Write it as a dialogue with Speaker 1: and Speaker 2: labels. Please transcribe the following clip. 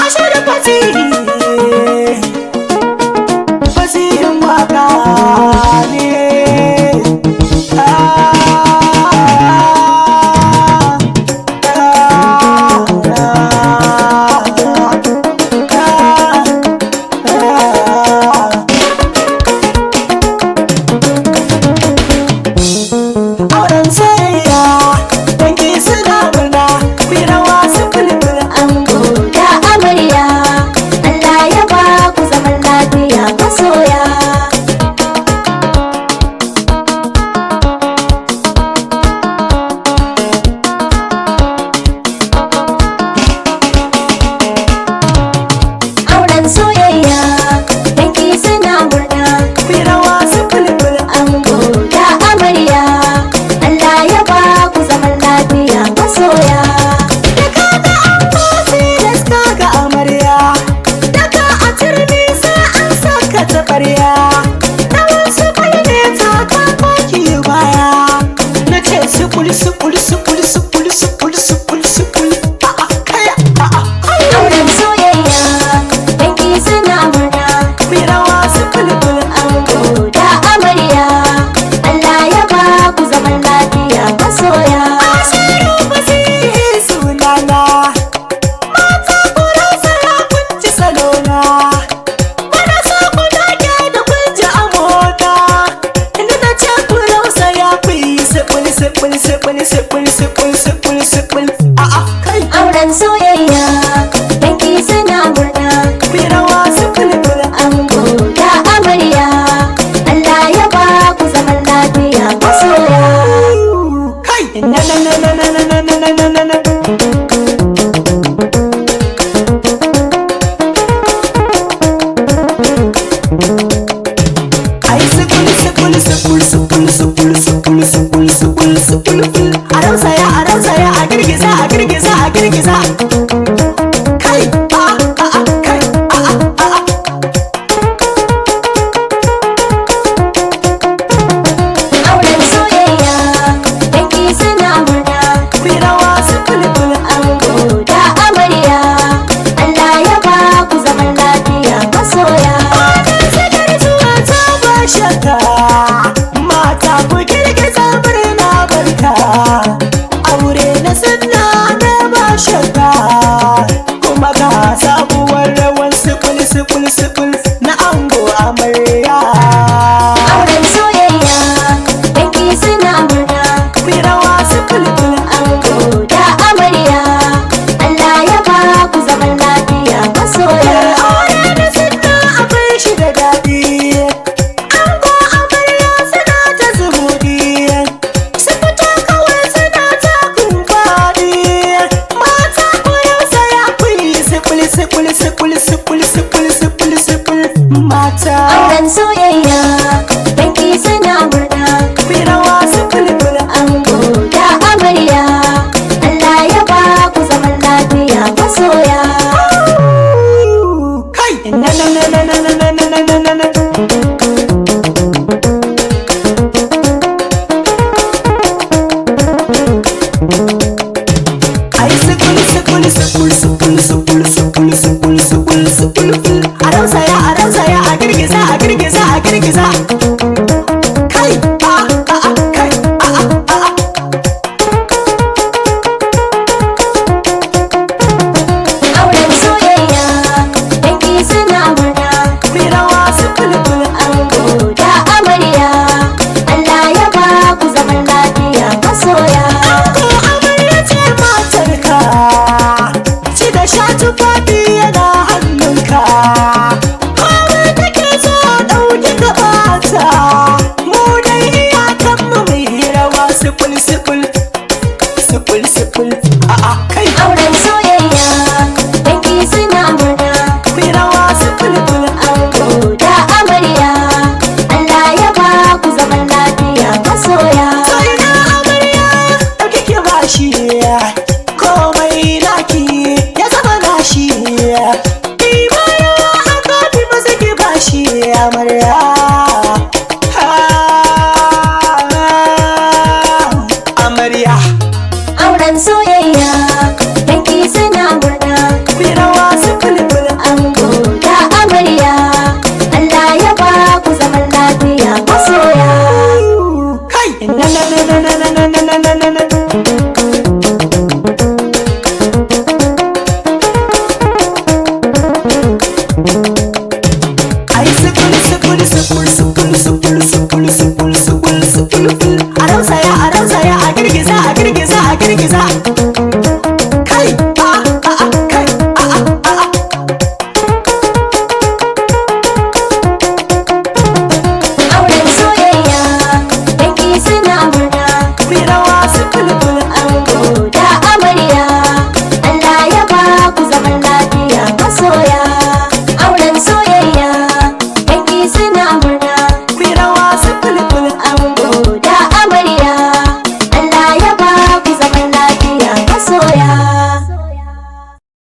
Speaker 1: ashar fasihi fasihin waka ne. Auren soyayya dangi suna murna, ku rawa su fulful
Speaker 2: Ango da amarya, Allah ya ba ku zaman lafiya masoya. Auren soyayya dangi suna murna,
Speaker 1: ku rawa su fulful.
Speaker 2: ango da amarya, Allah ya ba ku zaman lafiya masoya.
Speaker 1: Da kaga ango tilas kaga amarya, daga a turmi sai an saka taɓarya. Na wasu ne ta kafa ki baya, na ce sukul sukul sukul sukul sukul sukul sukul. A'a kaya a'a kaya.
Speaker 2: Auren soyayya dangi suna murna,
Speaker 1: Ku rawa su fulful.
Speaker 2: ango da amarya, Allah ya ba ku zaman lafiya masoya.
Speaker 1: Ashiru fasihi sunana, mata ku rausaya kun ci salona. Bana so ku dage da kun ji a mota, inda na ce ku rausaya ku yi sipul sipul sipul sipul sipul sipul sipul. A'a kai
Speaker 2: Auren soyayya dangi suna murna,
Speaker 1: ku rawa su fulful.
Speaker 2: ango da amarya, Allah ya ba ku zaman lafiya masoya.
Speaker 1: Kai na na na na na na na na na na na. Ai sipul sipul sipul sipul sipul sipul sipul sipul sipul sipul. A rausaya a girgiza a girgiza a girgiza. Kai kai
Speaker 2: Auren soyayya dangi suna murna,
Speaker 1: ku rawa su fulful.
Speaker 2: ango da amarya, Allah ya ba ku zaman lafiya masoya.
Speaker 1: Sakar zuwa ta ba shakka, mata ku girgiza murna barka. Aure na sunna na ba shakka, kuma ga sabuwar rawan sifil sifil sifil na ango amarya.
Speaker 2: Auren soyayya dangi suna murna,
Speaker 1: Ku rawa sifil fil.
Speaker 2: ango da amarya, Allah ya ba ku zaman lafiya masoya.
Speaker 1: Aure na sunna akwai shi da daɗi, ango amarya suna ta zumuɗi, su fito kawai suna ta kumfaɗi. Mata ku rausaya ku yi sifil sifil sifil sifil sifil sifil sifil. Mata
Speaker 2: Auren soyayya dangi suna murna,
Speaker 1: ku rawa sifil fil.
Speaker 2: ango da amarya, Allah ya ba ku zaman lafiya masoya.
Speaker 1: Kai na na na na na na na na na na na. Ai sukul sukul sukul sukul sukul sukul sukul sukul sukul sukul. A rausaya a girgiza a girgiza a girgiza. Kai kai
Speaker 2: Auren soyayya dangi suna murna,
Speaker 1: ku rawa sukul ful.
Speaker 2: ango da amarya, Allah ya ba ku zaman lafiya masoya.
Speaker 1: Ango amarya ce matarka, ci girgiza